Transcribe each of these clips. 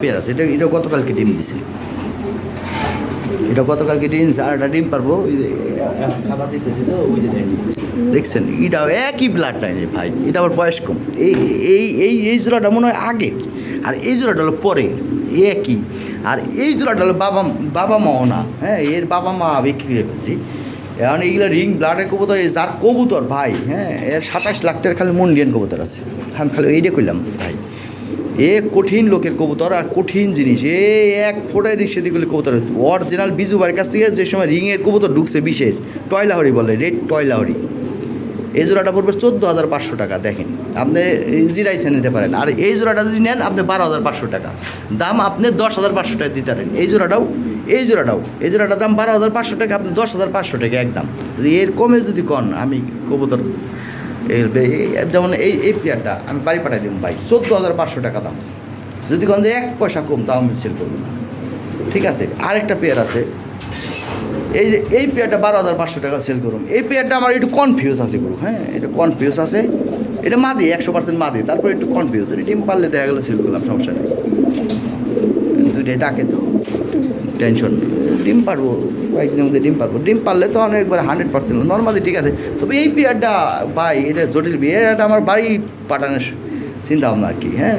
Pair আছে, এটা গতকালকে ডিম দিছে, এটা গতকালকে ডিম দিছে। আর একটা ডিম পারবো ওই যে খাবার দিতেছি তো ওই যে দেখছেন, এটাও একই ব্লাড লাইনের ভাই, এটা আবার বয়স কম। এই এই এই এই জোড়াটা মনে হয় আগে, আর এই জোড়াটা হলো পরে, একই। আর এই জোড়াটা হলো বাবা বাবা মাও না, হ্যাঁ, এর বাবা মা বিক্রি রেখেছি। এখন এইগুলো রিং ব্লাডের কবুতর, যার কবুতর ভাই, হ্যাঁ, এর 27 লাখ টাকার খালি মন্ডিয়ান কবুতর আছে। আমি খালি এইটা করলাম ভাই, এ কঠিন লোকের কবুতর আর কঠিন জিনিস, এ এক ফোটায় দিক সেদিক করলে কবুতর। অরিজিনাল বিজু বাড়ির কাছ থেকে যে সময় রিংয়ের কবুতর ঢুকছে বিশের টয়লাহরি বলে, রেড টয়লাহরি, এই জোড়াটা পড়বে 14,500 টাকা। দেখেন, আপনি জিরাইছে নিতে পারেন। আর এই জোড়াটা যদি নেন আপনি 12,500 টাকা দাম, আপনি 10,500 টাকা দিতে পারেন। এই জোড়াটাও এই জোড়াটার দাম 12,500 টাকা, আপনি 10,500 টাকা একদম। যদি এর কমে যদি কন, আমি কবুতর যেমন এই পেয়ারটা আমি বাড়ি পাঠাই দিব ভাই, 14,500 টাকা দাম। যদি কোন যে 1 পয়সা কম তাও আমি সেল করবো না, ঠিক আছে। আরেকটা পেয়ার আছে, এই যে এই পেয়ারটা 12,500 টাকা সেল করুন। এই পেয়ারটা আমার একটু কনফিউজ আছে করুন, হ্যাঁ, এটা কনফিউজ আছে, এটা মাদি 100% মাদি, তারপর একটু কনফিউজ। এটা ডিম পারলে দেখা গেলো সেল করলাম, সমস্যা নেই। দুইটাই ডাকে তো, টেনশন নেই, ডিম পারবো কয়েকদিনের মধ্যে, ডিম পারলে তো অনেকবার 100% নর্মালি ঠিক আছে। তবে এই পেয়ারটা ভাই, এটা জটিল বিয়ে, এটা আমার বাড়ি পাঠানোর চিন্তা ভাবনা আর কি, হ্যাঁ।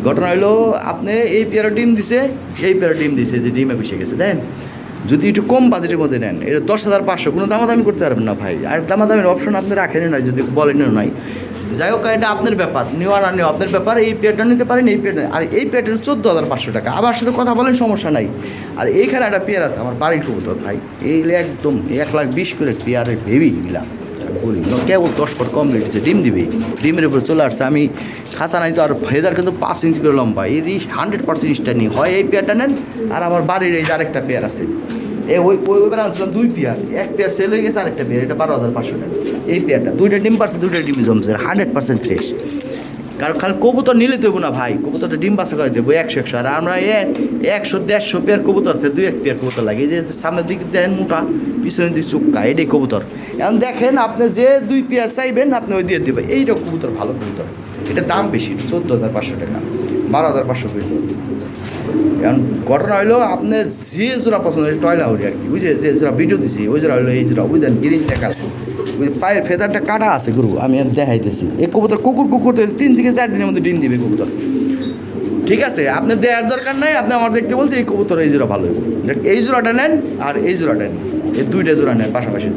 ঘটনা হলো, আপনি এই পেয়ারা ডিম দিছে, এই পেয়ারা ডিম দিছে, যে ডিমে বসে গেছে, দেন যদি একটু কম বাজেটের মধ্যে নেন, এটা 10,500, কোনো দামাদামি করতে পারবেন না ভাই। আর দামাদামির অপশন আপনি রাখেন না, যদি বলেনও নাই। যাই হোক, এটা আপনার ব্যাপার, নেওয়া না নেওয়া আপনার ব্যাপার। এই পেয়ারটা নিতে পারেন, এই পেয়ারটা, আর এই পেয়ারটা 14,500 টাকা। আবার সাথে কথা বলেন, সমস্যা নাই। আর এইখানে একটা পেয়ার আছে আমার বাড়ির কবুতর ভাই, এইগুলো একদম 1,20,000 করে পেয়ারের ভেবি গেলাম বলি, কেবল 10 ফুট কম রেখেছে, ডিম দিবে, ডিমের উপরে চলে আসছে। আমি খাঁচা নাই তো, আর ফেদার কিন্তু 5 ইঞ্চি করে লম্বা, এই 100% স্ট্যান্ডিং হয়। এই পেয়ারটা নেন, আর আমার বাড়ির এই যে আরেকটা পেয়ার আছে, ওইবার আনছিলাম 2 পেয়ার, এক পেয়ার সেল হয়ে গেছে, আরেকটা পেয়ার, এটা 12,500 টাকা। এই পেয়ারটা 2টা ডিম পারছে, 2টা ডিম জমছে, 100% ফ্রেশ। কারণ খালি কবুতর নিলে দেবো না ভাই, কবুতরটা ডিম বাসা করে দেবো 100-100। আর আমরা 100-150 পেয়ার কবুতর, 2-1 পেয়ার কবুতর লাগে। এই যে সামনের দিকে দেন মোটা, পিছনের দিকে চুক্কা, এটাই কবুতর। এখন দেখেন, আপনি যে 2 পেয়ার চাইবেন আপনি ওই দিয়ে দেবেন। এইটা কবুতর, ভালো কবুতর, এটা দাম বেশি, 14,500 টাকা, 12,500 কবুতর। এখন ঘটনা হইলো, আপনার যে জোড়া পছন্দ, টয়লাহরি আর কি, বুঝে যে জোড়া ভিডিও দিছি, ওই জোড়া হইলো এই জোড়া, বুঝলেন, গ্রিন টাকা, ওই পায়ের ফেদারটা কাটা আছে গুরু, আমি আর দেখাইতেছি। এই কবুতর কুকুর 3 থেকে 4 দিনের মধ্যে ডিম দিবে কবুতর, ঠিক আছে। আপনার দেওয়ার দরকার নাই, আপনি আমার দেখতে বলছে এই কবুতর, এই জোড়া ভালো, এই জোড়াটা নেন আর এই জোড়াটা নেন, এই 2টা জোড়া নেন পাশাপাশি।